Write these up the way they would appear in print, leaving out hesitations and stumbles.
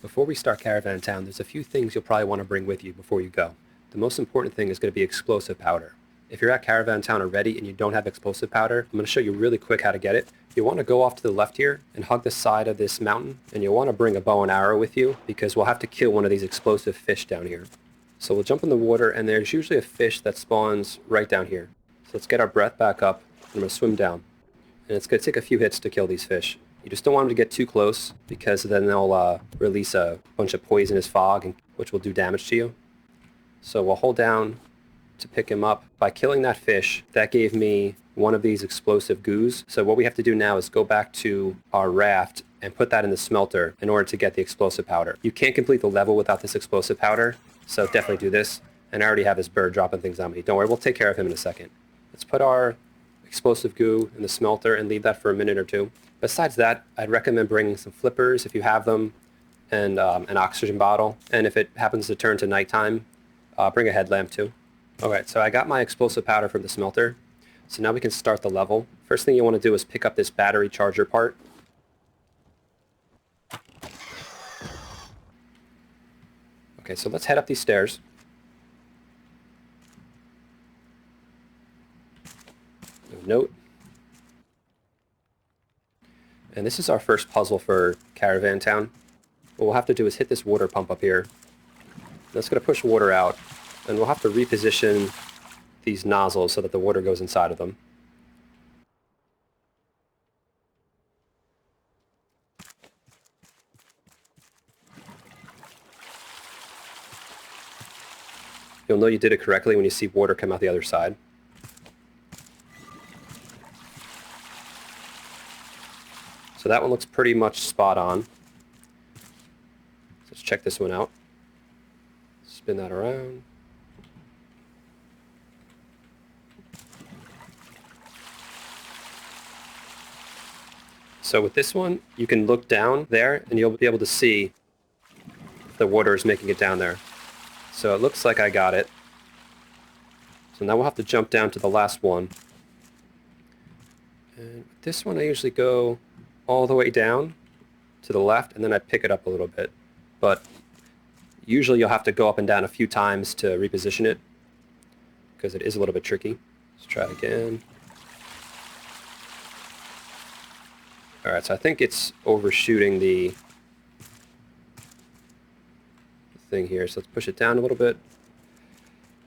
Before we start Caravan Town, there's a few things you'll probably want to bring with you before you go. The most important thing is going to be explosive powder. If you're at Caravan Town already and you don't have explosive powder, I'm going to show you really quick how to get it. You'll want to go off to the left here and hug the side of this mountain, and you'll want to bring a bow and arrow with you because we'll have to kill one of these explosive fish down here. So we'll jump in the water, and there's usually a fish that spawns right down here. So let's get our breath back up, and I'm going to swim down. And it's going to take a few hits to kill these fish. You just don't want them to get too close because then they'll release a bunch of poisonous fog, which will do damage to you. So we'll hold down to pick him up. By killing that fish, that gave me one of these explosive goos. So what we have to do now is go back to our raft and put that in the smelter in order to get the explosive powder. You can't complete the level without this explosive powder, so definitely do this. And I already have this bird dropping things on me. Don't worry, we'll take care of him in a second. Let's put our explosive goo in the smelter and leave that for a minute or two. Besides that, I'd recommend bringing some flippers if you have them, and an oxygen bottle. And if it happens to turn to nighttime, bring a headlamp too. Alright, so I got my explosive powder from the smelter. So now we can start the level. First thing you want to do is pick up this battery charger part. Okay, so let's head up these stairs. Note. And this is our first puzzle for Caravan Town. What we'll have to do is hit this water pump up here. That's going to push water out, and we'll have to reposition these nozzles so that the water goes inside of them. You'll know you did it correctly when you see water come out the other side. So that one looks pretty much spot on. Let's check this one out. Spin that around. So with this one, you can look down there and you'll be able to see the water is making it down there. So it looks like I got it. So now we'll have to jump down to the last one. And with this one, I usually go all the way down to the left, and then I pick it up a little bit. But usually you'll have to go up and down a few times to reposition it, because it is a little bit tricky. Let's try it again. Alright, so I think it's overshooting the thing here, so let's push it down a little bit.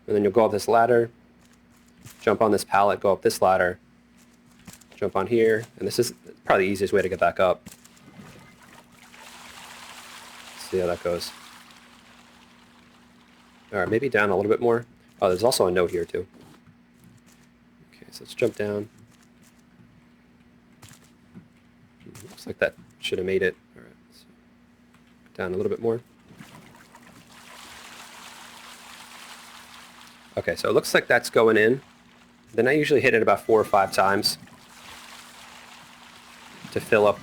And then you'll go up this ladder, jump on this pallet, go up this ladder, jump on here, and this is probably the easiest way to get back up. Let's see how that goes. Alright, maybe down a little bit more. Oh, there's also a note here too. Okay, so let's jump down. Looks like that should have made it. Alright, so down a little bit more. Okay, so it looks like that's going in. Then I usually hit it about 4 or 5 times to fill up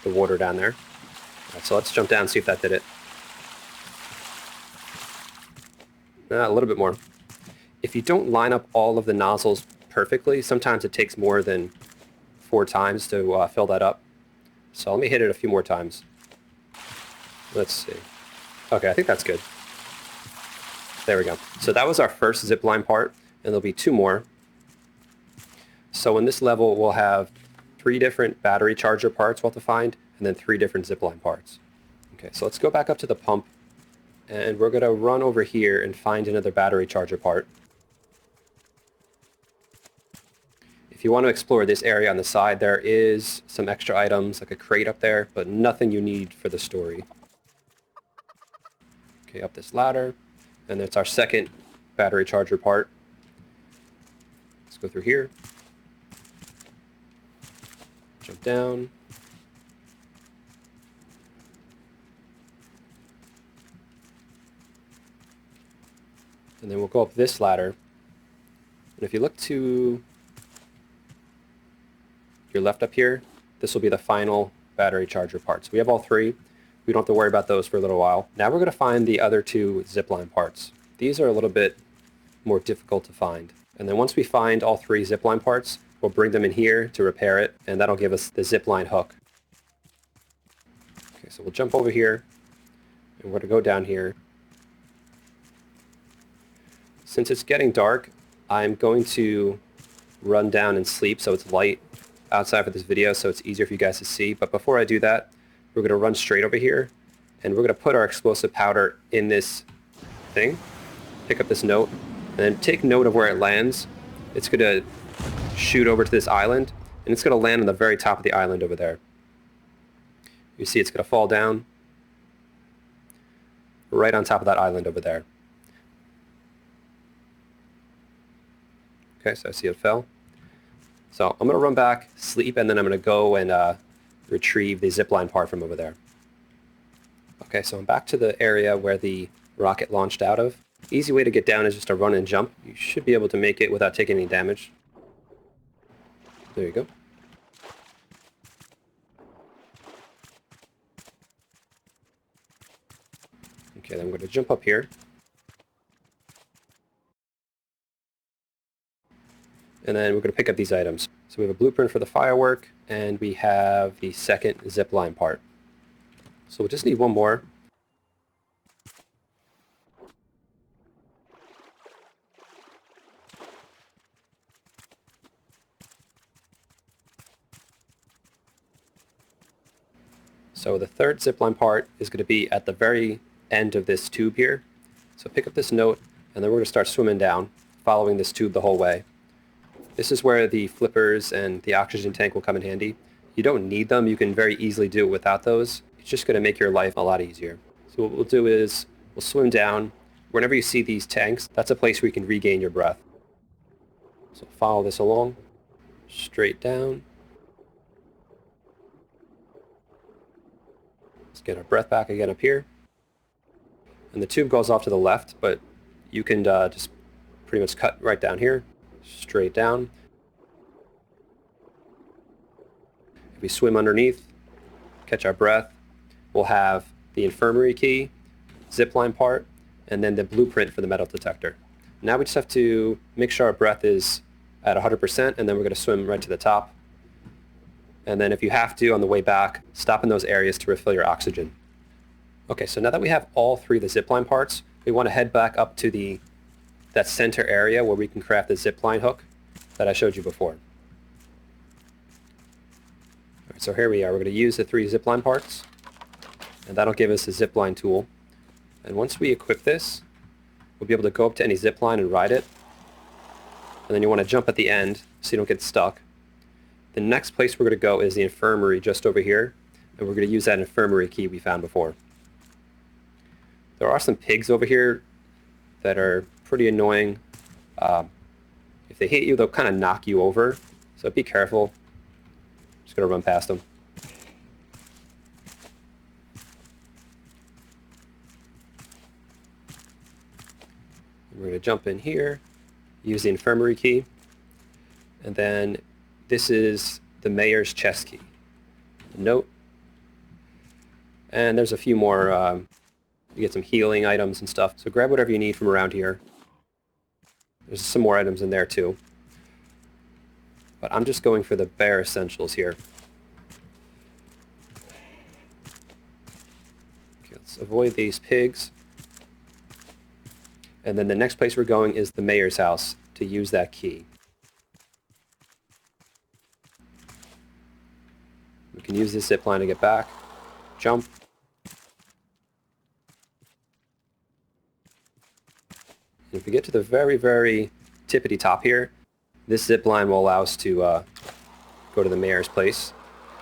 the water down there. Alright, so let's jump down and see if that did it. A little bit more. If you don't line up all of the nozzles perfectly, sometimes it takes more than 4 times to fill that up. So let me hit it a few more times. Let's see. Okay, I think that's good. There we go. So that was our first zipline part, and there'll be 2 more. So in this level, we'll have 3 different battery charger parts we'll have to find, and then 3 different zipline parts. Okay, so let's go back up to the pump, and we're going to run over here and find another battery charger part. If you want to explore this area on the side, there is some extra items, like a crate up there, but nothing you need for the story. Okay, up this ladder, and that's our second battery charger part. Let's go through here. Jump down. And then we'll go up this ladder. And if you look to your left up here, this will be the final battery charger parts. We have all 3. We don't have to worry about those for a little while. Now we're going to find the other 2 zipline parts. These are a little bit more difficult to find. And then once we find all 3 zipline parts, we'll bring them in here to repair it, and that'll give us the zipline hook. Okay, so we'll jump over here, And we're going to go down here. Since it's getting dark, I'm going to run down and sleep so it's light outside for this video so it's easier for you guys to see. But before I do that, we're going to run straight over here and we're going to put our explosive powder in this thing. Pick up this note and then take note of where it lands. It's going to shoot over to this island and it's going to land on the very top of the island over there. You see it's going to fall down right on top of that island over there. Okay, so I see it fell. So I'm going to run back, sleep, and then I'm going to go and retrieve the zipline part from over there. Okay, so I'm back to the area where the rocket launched out of. Easy way to get down is just to run and jump. You should be able to make it without taking any damage. There you go. Okay, then I'm going to jump up here. And then we're going to pick up these items. So we have a blueprint for the firework, and we have the second zipline part. So we'll just need one more. So the third zipline part is going to be at the very end of this tube here. So pick up this note, and then we're going to start swimming down, following this tube the whole way. This is where the flippers and the oxygen tank will come in handy. You don't need them. You can very easily do it without those. It's just going to make your life a lot easier. So what we'll do is we'll swim down. Whenever you see these tanks, that's a place where you can regain your breath. So follow this along, straight down. Let's get our breath back again up here. And the tube goes off to the left, but you can just pretty much cut right down here. Straight down. If we swim underneath, catch our breath, we'll have the infirmary key, zipline part, and then the blueprint for the metal detector. Now we just have to make sure our breath is at 100%, and then we're going to swim right to the top. And then if you have to, on the way back, stop in those areas to refill your oxygen. Okay, so now that we have all three of the zipline parts, we want to head back up to that center area where we can craft the zipline hook that I showed you before. All right, so here we are. We're going to use the three zipline parts, and that'll give us a zipline tool. And once we equip this, we'll be able to go up to any zipline and ride it. And then you want to jump at the end so you don't get stuck. The next place we're going to go is the infirmary just over here, and we're going to use that infirmary key we found before. There are some pigs over here that are pretty annoying. If they hit you, they'll kind of knock you over, so be careful. Just going to run past them. We're going to jump in here, use the infirmary key, and then this is the mayor's chest key. A note. And there's a few more, you get some healing items and stuff, so grab whatever you need from around here. There's some more items in there too. But I'm just going for the bare essentials here. Okay, let's avoid these pigs. And then the next place we're going is the mayor's house to use that key. We can use this zipline to get back. Jump. And if we get to the very, very tippity top here, this zip line will allow us to go to the mayor's place.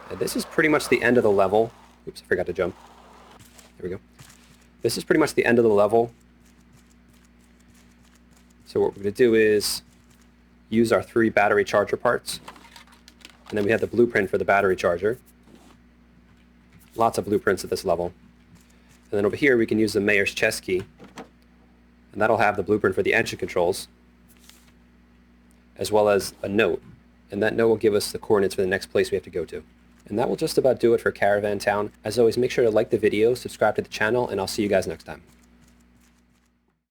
And this is pretty much the end of the level. Oops, I forgot to jump. There we go. This is pretty much the end of the level. So what we're going to do is use our 3 battery charger parts. And then we have the blueprint for the battery charger. Lots of blueprints at this level. And then over here we can use the mayor's chest key. And that'll have the blueprint for the engine controls, as well as a note. And that note will give us the coordinates for the next place we have to go to. And that will just about do it for Caravan Town. As always, make sure to like the video, subscribe to the channel, and I'll see you guys next time.